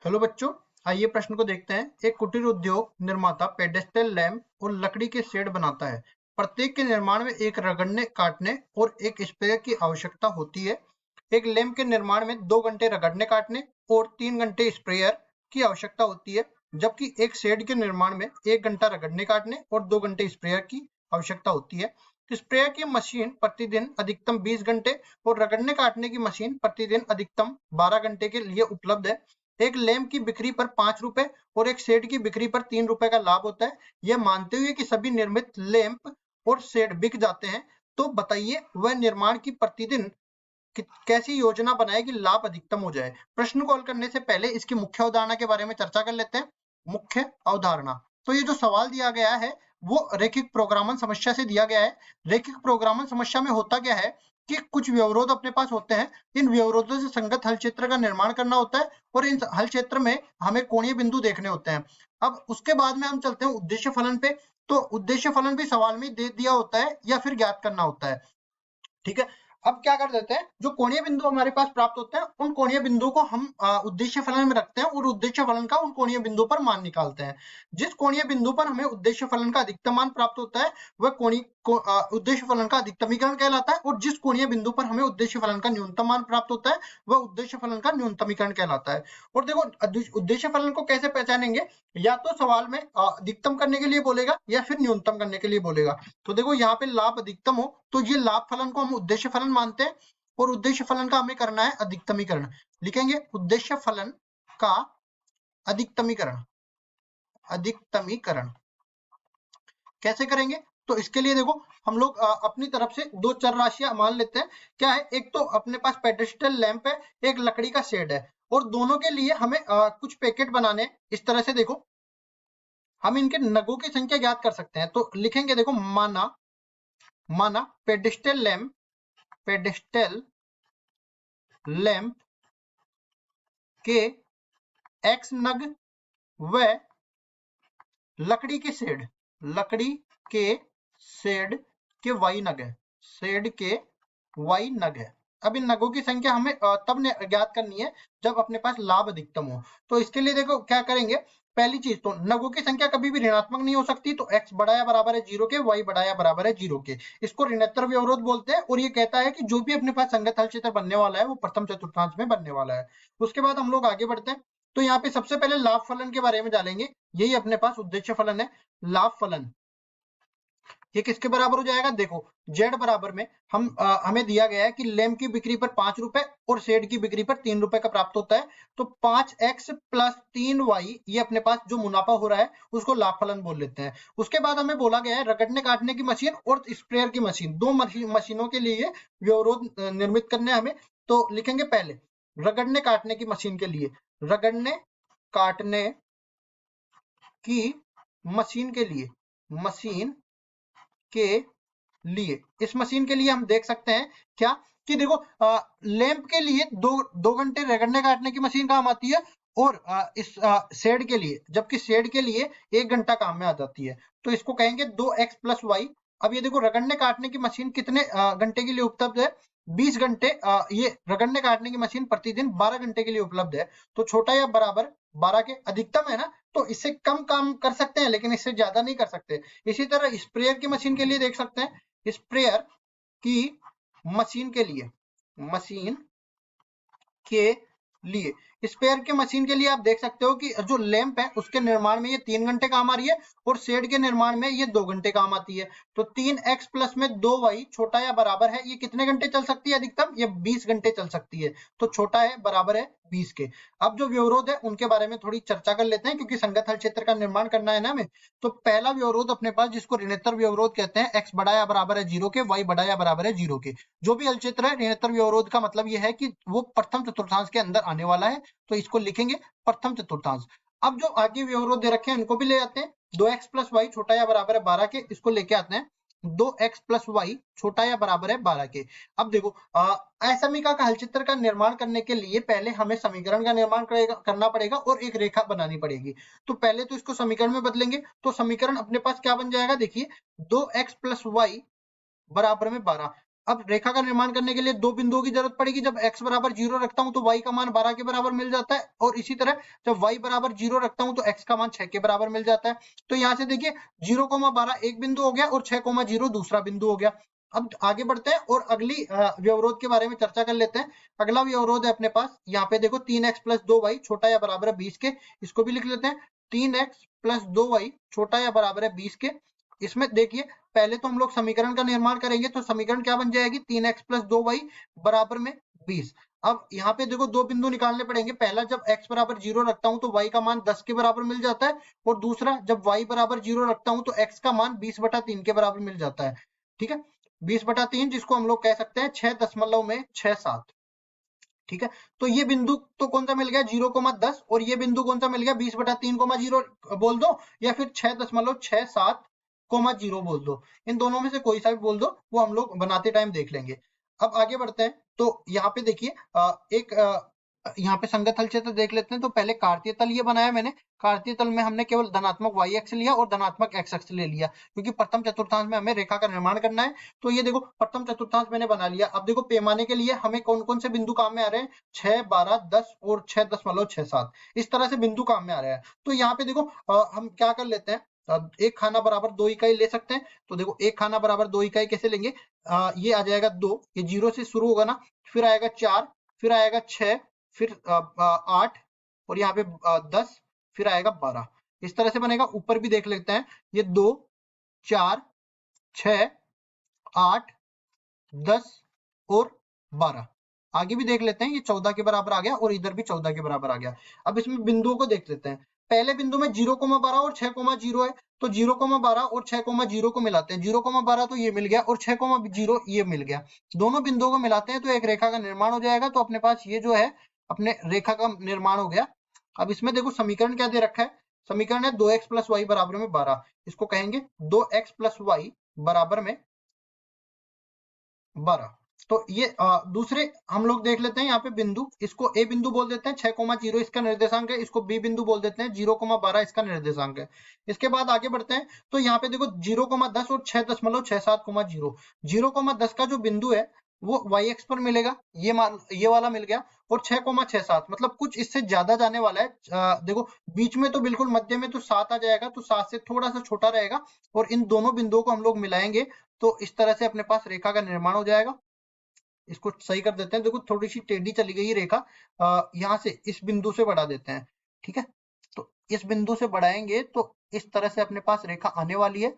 Hello बच्चों, आइए प्रश्न को देखते हैं। एक कुटीर उद्योग निर्माता पेडेस्टल लैंप और लकड़ी के शेड बनाता है। प्रत्येक के निर्माण में एक रगड़ने काटने और एक स्प्रेयर की आवश्यकता होती है। एक लैंप के निर्माण में 2 घंटे रगड़ने काटने और 3 घंटे स्प्रेयर की आवश्यकता होती है, जबकि एक शेड के निर्माण में 1 घंटा रगड़ने काटने और 2 घंटे स्प्रेयर की आवश्यकता होती है। स्प्रेयर की मशीन प्रतिदिन अधिकतम 20 घंटे और रगड़ने काटने की मशीन प्रतिदिन अधिकतम 12 घंटे के लिए उपलब्ध है। एक लैंप की बिक्री पर 5 रुपए और एक शेड की बिक्री पर 3 रुपए का लाभ होता है। यह मानते हुए कि सभी निर्मित लैंप और शेड बिक जाते हैं, तो बताइए वह निर्माण की प्रतिदिन कैसी योजना बनाए कि लाभ अधिकतम हो जाए। प्रश्न को हल करने से पहले इसकी मुख्य अवधारणा के बारे में चर्चा कर लेते हैं। मुख्य अवधारणा, तो ये जो सवाल दिया गया है वो रैखिक प्रोग्रामन समस्या से दिया गया है। रैखिक प्रोग्रामन समस्या में होता क्या है कि कुछ व्यवरोध अपने पास होते हैं। इन व्यवरोधों से संगत हल क्षेत्र का निर्माण करना होता है और इन हल क्षेत्र में हमें कोणीय बिंदु देखने होते हैं। अब उसके बाद में हम चलते हैं उद्देश्य फलन पे। तो उद्देश्य फलन भी सवाल में दे दिया होता है या फिर ज्ञात करना होता है। ठीक है, अब क्या कर देते हैं, जो कोणीय बिंदु हमारे पास प्राप्त होते हैं उन कोणीय बिंदु को हम उद्देश्य फलन में रखते हैं और उद्देश्य फलन का उन कोणीय बिंदु पर मान निकालते हैं। जिस कोणीय बिंदु पर हमें उद्देश्य फलन का अधिकतम मान प्राप्त होता है वह उद्देश्य फलन का अधिकतमीकरण कहलाता है, और जिस कोणीय बिंदु पर हमें उद्देश्य फलन का न्यूनतम मान प्राप्त होता है वह उद्देश्य फलन का न्यूनतमीकरण कहलाता है। और देखो, उद्देश्य फलन को कैसे पहचानेंगे, या तो सवाल में अधिकतम करने के लिए बोलेगा या फिर न्यूनतम करने के लिए बोलेगा। तो देखो, यहाँ पे लाभ अधिकतम हो तो ये लाभ फलन को हम उद्देश्य फलन मानते हैं और उद्देश्य फलन का हमें करना है अधिकतमीकरण। लिखेंगे उद्देश्य फलन का अधिकतमीकरण। अधिकतमीकरण कैसे करेंगे, तो इसके लिए देखो हम लोग अपनी तरफ से दो चर राशियां मान लेते हैं। क्या है, एक तो अपने पास पेडेस्टल लैंप है, एक लकड़ी का शेड है, और दोनों के लिए हमें कुछ पैकेट बनाने हैं। इस तरह से देखो हम इनके नगों की संख्या ज्ञात कर सकते हैं। तो लिखेंगे, देखो माना माना पेडेस्टल लैंप के x नग व लकड़ी के शेड के y नग है। शेड के y नग है। अब इन नगों की संख्या हमें तब ज्ञात करनी है जब अपने पास लाभ अधिकतम हो। तो इसके लिए देखो क्या करेंगे, पहली चीज तो नगों की संख्या कभी भी ऋणात्मक नहीं हो सकती, तो x बड़ा या बराबर है 0 के, y बड़ा या बराबर है 0 के। इसको ऋणोत्तर व्यवरोध बोलते हैं, और ये कहता है कि जो भी अपने पास संगत हल क्षेत्र बनने वाला है वो प्रथम चतुर्थांश में बनने वाला है। उसके बाद हम लोग आगे बढ़ते हैं। तो यहाँ पे सबसे पहले लाभ फलन के बारे में जानेंगे। यही अपने पास उद्देश्य फलन है। लाभ फलन ये किसके बराबर हो जाएगा, देखो z बराबर में हमें दिया गया है कि लैंप की बिक्री पर 5 रुपए और शेड की बिक्री पर 3 रुपए का प्राप्त होता है। तो 5x प्लस 3y ये अपने पास जो मुनाफा हो रहा है उसको लाभ फलन बोल लेते हैं। उसके बाद हमें बोला गया है रगड़ने काटने की मशीन और स्प्रेयर की मशीन, दो मशीनों के लिए व्यवरोध निर्मित करने हमें। तो लिखेंगे पहले रगड़ने काटने की मशीन के लिए, रगड़ने काटने की मशीन के लिए इस मशीन के लिए हम देख सकते हैं क्या कि देखो लैंप के लिए दो घंटे रगड़ने काटने की मशीन काम आती है, और इस शेड के लिए, जबकि शेड के लिए 1 घंटा काम में आ जाती है। तो इसको कहेंगे 2x प्लस वाई। अब ये देखो रगड़ने काटने की मशीन कितने घंटे के लिए उपलब्ध है, 20 घंटे। ये रगड़ने काटने की मशीन प्रतिदिन 12 घंटे के लिए उपलब्ध है। तो छोटा या बराबर 12 के, अधिकतम है ना, तो इससे कम काम कर सकते हैं लेकिन इससे ज्यादा नहीं कर सकते। इसी तरह स्प्रेयर की मशीन के लिए देख सकते हैं, स्प्रेयर की मशीन के लिए स्पेयर के मशीन के लिए आप देख सकते हो कि जो लैंप है उसके निर्माण में ये 3 घंटे काम आ रही है और शेड के निर्माण में ये 2 घंटे काम आती है। तो 3x प्लस में 2y छोटा या बराबर है, ये कितने घंटे चल सकती है अधिकतम, ये 20 घंटे चल सकती है। तो छोटा है बराबर है 20 के। अब जो व्यवरोध है उनके बारे में थोड़ी चर्चा कर लेते हैं, क्योंकि संगत हल क्षेत्र का निर्माण करना है ना हमें। तो पहला व्यवरोध अपने पास जिसको ऋणोत्तर व्यवरोध कहते हैं, x बड़ा या बराबर है 0 के, y बड़ा या बराबर है 0 के। जो भी हल क्षेत्र है ऋणोत्तर व्यवरोध का मतलब यह है कि वो प्रथम चतुर्थांश के अंदर आने वाला है, तो इसको लिखेंगे प्रथम चतुर्थांश। अब जो आगे व्यवरोध दे रखे हैं इनको भी ले आते हैं। 2x प्लस वाई छोटा या बराबर है 12 के, इसको लेके आते हैं 2x प्लस वाई छोटा या बराबर है 12 के। अब देखो असमीका का हल चित्र का निर्माण करने के लिए पहले हमें समीकरण का निर्माण करना पड़ेगा और एक रेखा बनानी पड़ेगी। तो पहले तो इसको समीकरण में बदलेंगे, तो समीकरण अपने पास क्या बन जाएगा, देखिए 2x प्लस वाई बराबर में 12। अब रेखा का निर्माण करने के लिए दो बिंदुओं की जरूरत पड़ेगी। जब x बराबर 0 रखता हूं तो y का मान 12 के बराबर मिल जाता है, और इसी तरह जब y बराबर 0 रखता हूं तो x का मान 6 के बराबर मिल जाता है। तो यहाँ से देखिए 0,12 एक बिंदु हो गया और 6,0 दूसरा बिंदु हो गया। अब आगे बढ़ते हैं और अगली व्यवरोध के बारे में चर्चा कर लेते हैं। अगला व्यवरोध है अपने पास, यहाँ पे देखो 3x + 2y छोटा या बराबर है 20 के। इसको भी लिख लेते हैं, 3x + 2y छोटा या बराबर है 20 के। इसमें देखिए पहले तो हम लोग समीकरण का निर्माण करेंगे, तो समीकरण क्या बन जाएगी, 3x + 2y बराबर में 20। अब यहाँ पे देखो दो बिंदु निकालने पड़ेंगे। पहला, जब x बराबर 0 रखता हूं तो y का मान 10 के बराबर मिल जाता है, और दूसरा जब y बराबर 0 रखता हूं तो x का मान 20/3 के बराबर मिल जाता है। ठीक है, 20/3 जिसको हम लोग कह सकते हैं 6.67। ठीक है, तो ये बिंदु तो कौन सा मिल गया, 0,10, और ये बिंदु कौन सा मिल गया, 20/3,0 बोल दो, या फिर 6.67,0 बोल दो। इन दोनों में से कोई सा भी बोल दो, वो हम लोग बनाते टाइम देख लेंगे। अब आगे बढ़ते हैं, तो यहाँ पे देखिए एक यहाँ पे संगत हल क्षेत्र देख लेते हैं। तो पहले कार्तीय तल ये बनाया मैंने। कार्तीय तल में हमने केवल धनात्मक y अक्ष लिया और धनात्मक x अक्ष ले लिया, क्योंकि प्रथम चतुर्थांश में हमें रेखा का निर्माण करना है। तो ये देखो प्रथम चतुर्थांश मैंने बना लिया। अब देखो पैमाने के लिए हमें कौन कौन से बिंदु काम में आ रहे हैं, 6, 12, 10 और 6.67, इस तरह से बिंदु काम में आ रहे हैं। तो यहाँ पे देखो हम क्या कर लेते हैं, एक खाना बराबर 2 इकाई ले सकते हैं। तो देखो एक खाना बराबर 2 इकाई कैसे लेंगे, ये आ जाएगा 2, ये 0 से शुरू होगा ना, फिर आएगा 4, फिर आएगा 6, फिर 8, और यहाँ पे 10, फिर आएगा 12। इस तरह से बनेगा। ऊपर भी देख लेते हैं, ये 2, 4, 6, 8, 10 और 12। आगे भी देख लेते हैं, ये 14 के बराबर आ गया और इधर भी 14 के बराबर आ गया। अब इसमें बिंदुओं को देख लेते हैं। पहले बिंदु में 0,12 और 6,0 है, तो 0,12 और 6,0 को मिलाते हैं। 0,12 तो ये मिल गया और 6,0 ये मिल गया। दोनों बिंदुओं को मिलाते हैं तो एक रेखा का निर्माण हो जाएगा। तो अपने पास ये जो है अपने रेखा का निर्माण हो गया। अब इसमें देखो समीकरण क्या दे रखा है, समीकरण है 2x + y बराबर में 12। इसको कहेंगे 2x + y बराबर में 12। तो ये दूसरे हम लोग देख लेते हैं यहाँ पे बिंदु, इसको ए बिंदु बोल देते हैं, 6,0 इसका निर्देशांक है। इसको बी बिंदु बोल देते हैं, 0,12 इसका निर्देशांक है। इसके बाद आगे बढ़ते हैं, तो यहाँ पे देखो 0,10 और 6.67,0। 0,10 का जो बिंदु है वो y अक्ष पर मिलेगा, ये वाला मिल गया, और 6,67 मतलब कुछ इससे ज्यादा जाने वाला है। देखो बीच में तो बिल्कुल मध्य में तो 7 आ जाएगा, तो 7 से थोड़ा सा छोटा रहेगा, और इन दोनों बिंदुओं को हम लोग मिलाएंगे तो इस तरह से अपने पास रेखा का निर्माण हो जाएगा। इसको सही कर देते हैं। देखो थोड़ी सी टेढ़ी चली गई रेखा, यहाँ से इस बिंदु से बढ़ा देते हैं। ठीक है, तो इस बिंदु से बढ़ाएंगे तो इस तरह से अपने पास रेखा आने वाली है।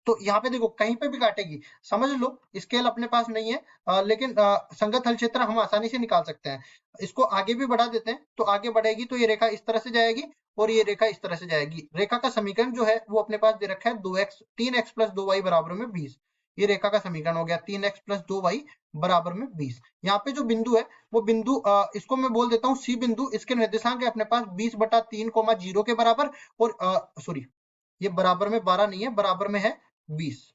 तो यहाँ पे देखो कहीं पे भी काटेगी, समझ लो स्केल अपने पास नहीं है, लेकिन संगत हल क्षेत्र हम आसानी से निकाल सकते हैं। इसको आगे भी बढ़ा देते हैं, तो आगे बढ़ेगी तो ये रेखा इस तरह से जाएगी और ये रेखा इस तरह से जाएगी। रेखा का समीकरण जो है वो अपने पास दे रखा है 3x + 2y बराबर में 20। ये रेखा का समीकरण हो गया 3x + 2y बराबर में 20। यहाँ पे जो बिंदु है वो बिंदु इसको मैं बोल देता हूँ सी बिंदु। इसके निर्देशांक है अपने पास 20/3,0 के बराबर, और सॉरी ये बराबर में 12 नहीं है, बराबर में है 20।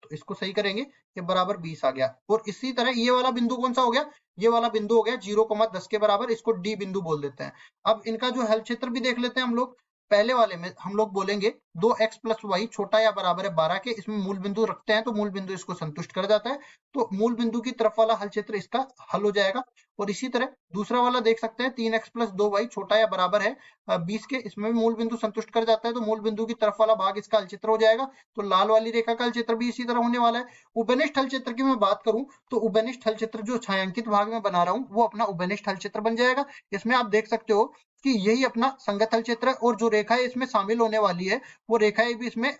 तो इसको सही करेंगे, ये बराबर 20 आ गया। और इसी तरह ये वाला बिंदु कौन सा हो गया, ये वाला बिंदु हो गया 0,10 के बराबर, इसको डी बिंदु बोल देते हैं। अब इनका जो हल क्षेत्र भी देख लेते हैं हम लोग। पहले वाले में हम लोग बोलेंगे 2x + y छोटा या बराबर है 12 के। इसमें मूल बिंदु रखते हैं तो मूल बिंदु इसको संतुष्ट कर जाता है, तो मूल बिंदु की तरफ वाला हल क्षेत्र इसका हल हो जाएगा। और इसी तरह दूसरा वाला देख सकते हैं 3x + 2y छोटा या बराबर है 20 के। इसमें भी मूल बिंदु संतुष्ट कर जाता है, तो मूल बिंदु की तरफ वाला भाग इसका हल क्षेत्र हो जाएगा। तो लाल वाली रेखा का हल क्षेत्र भी इसी तरह होने वाला है। उभयनिष्ठ हल क्षेत्र की मैं बात करूं तो उभयनिष्ठ हल क्षेत्र जो छायांकित भाग में बना रहा हूं वो अपना उभयनिष्ठ हल क्षेत्र बन जाएगा। इसमें आप देख सकते हो कि यही अपना संगत हल क्षेत्र है, और जो रेखाएं इसमें शामिल होने वाली है वो रेखाएं भी इसमें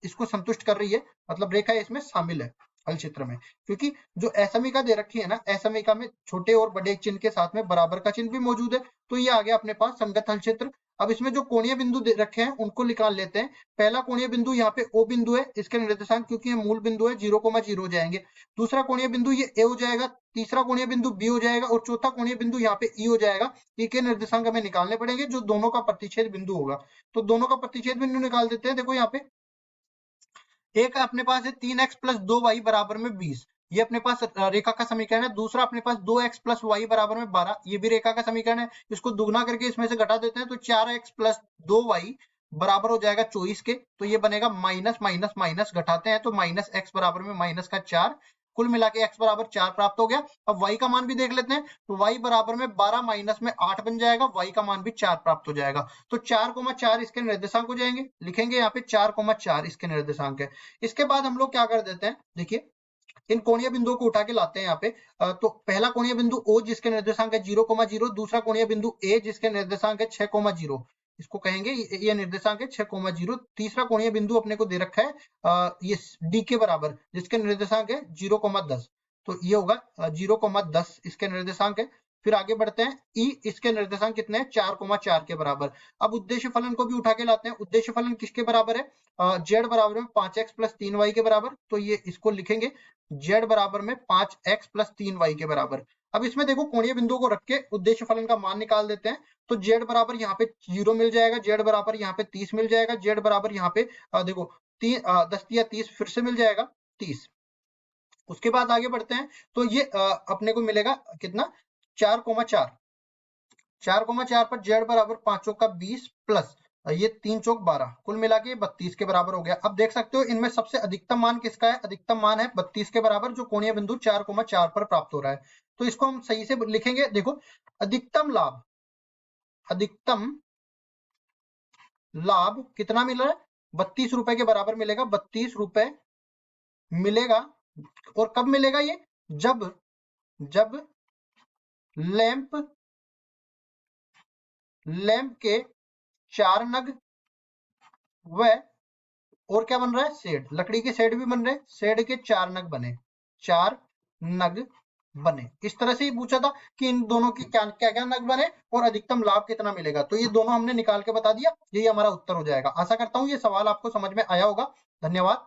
इसको संतुष्ट कर रही है, मतलब रेखाएं इसमें शामिल है हल क्षेत्र में। क्योंकि जो असमिका दे रखी है ना, असमिका में छोटे और बड़े चिन्ह के साथ में बराबर का चिन्ह भी मौजूद है। तो ये आ गया अपने पास संगत हल क्षेत्र। अब इसमें जो कोणीय बिंदु दे रखे हैं उनको निकाल लेते हैं। पहला कोणीय बिंदु यहाँ पे O बिंदु है, इसके निर्देशांक क्योंकि ये मूल बिंदु है 0,0 हो जाएंगे। दूसरा कोणीय बिंदु ये A हो जाएगा, तीसरा कोणीय बिंदु B हो जाएगा, और चौथा कोणीय बिंदु यहाँ पे E हो जाएगा। E के निर्देशांक हमें निकालने पड़ेंगे जो दोनों का प्रतिच्छेद बिंदु होगा। तो दोनों का प्रतिच्छेद बिंदु निकाल देते हैं। देखो यहाँ पे एक अपने पास है 3x + 2y बराबर में 20, ये अपने पास रेखा का समीकरण है। दूसरा अपने पास 2x + y बराबर में 12, ये भी रेखा का समीकरण है। इसको दुगना करके इसमें से घटा देते हैं तो 4x + 2y बराबर हो जाएगा 24 के। तो ये बनेगा माइनस माइनस माइनस, घटाते हैं तो -x बराबर में -4, कुल मिला के x बराबर 4 प्राप्त हो गया। अब y का मान भी देख लेते हैं, तो y बराबर में 12 माइनस में 8 बन जाएगा, y का मान भी 4 प्राप्त हो जाएगा। तो 4,4 इसके निर्देशांक हो जाएंगे, लिखेंगे यहाँ पे 4,4 इसके निर्देशांक है। इसके बाद हम लोग क्या कर देते हैं, देखिए इन कोणीय बिंदुओं को उठा के लाते हैं यहाँ पे। तो पहला कोणीय बिंदु O जिसके निर्देशांक है 0,0, दूसरा कोणीय बिंदु A जिसके निर्देशांक है 6,0, इसको कहेंगे ये निर्देशांक है 6,0। तीसरा कोणीय बिंदु अपने को दे रखा है ये D के बराबर जिसके निर्देशांक है 0,10, तो ये होगा 0,10 इसके निर्देशांक है। फिर आगे बढ़ते हैं, E इसके निर्देशांक कितने हैं, 4,4 के बराबर। अब उद्देश्य फलन को भी उठा के लाते हैं। उद्देश्य फलन किसके बराबर है, Z बराबर में 5x प्लस 3y के बराबर, तो ये इसको लिखेंगे z बराबर में 5x प्लस 3y के बराबर। अब इसमें देखो कोणीय बिंदुओं को रख के उद्देश्य फलन का मान निकाल देते हैं। तो z बराबर यहाँ पे 0 मिल जाएगा, z बराबर यहाँ पे 30 मिल जाएगा, z बराबर यहाँ पे देखो 10 या 30 फिर से मिल जाएगा 30। उसके बाद आगे बढ़ते हैं, तो ये अपने को मिलेगा कितना, 4,4। 4,4 पर z बराबर 5 चौका 20 प्लस ये 3 चौक 12, कुल मिला के 32 के बराबर हो गया। अब देख सकते हो इनमें सबसे अधिकतम मान किसका है, अधिकतम मान है 32 के बराबर, जो कोणीय बिंदु 4,4 पर प्राप्त हो रहा है। तो इसको हम सही से लिखेंगे, देखो अधिकतम लाभ, अधिकतम लाभ कितना मिल रहा है, 32 रुपए के बराबर मिलेगा, 32 रुपए मिलेगा। और कब मिलेगा ये, जब लैंप के 4 नग व और क्या बन रहा है, शेड, लकड़ी के शेड भी बन रहे हैं, शेड के 4 नग बने, 4 नग बने। इस तरह से ही पूछा था कि इन दोनों की क्या क्या नग बने और अधिकतम लाभ कितना मिलेगा, तो ये दोनों हमने निकाल के बता दिया, यही हमारा उत्तर हो जाएगा। आशा करता हूं ये सवाल आपको समझ में आया होगा। धन्यवाद।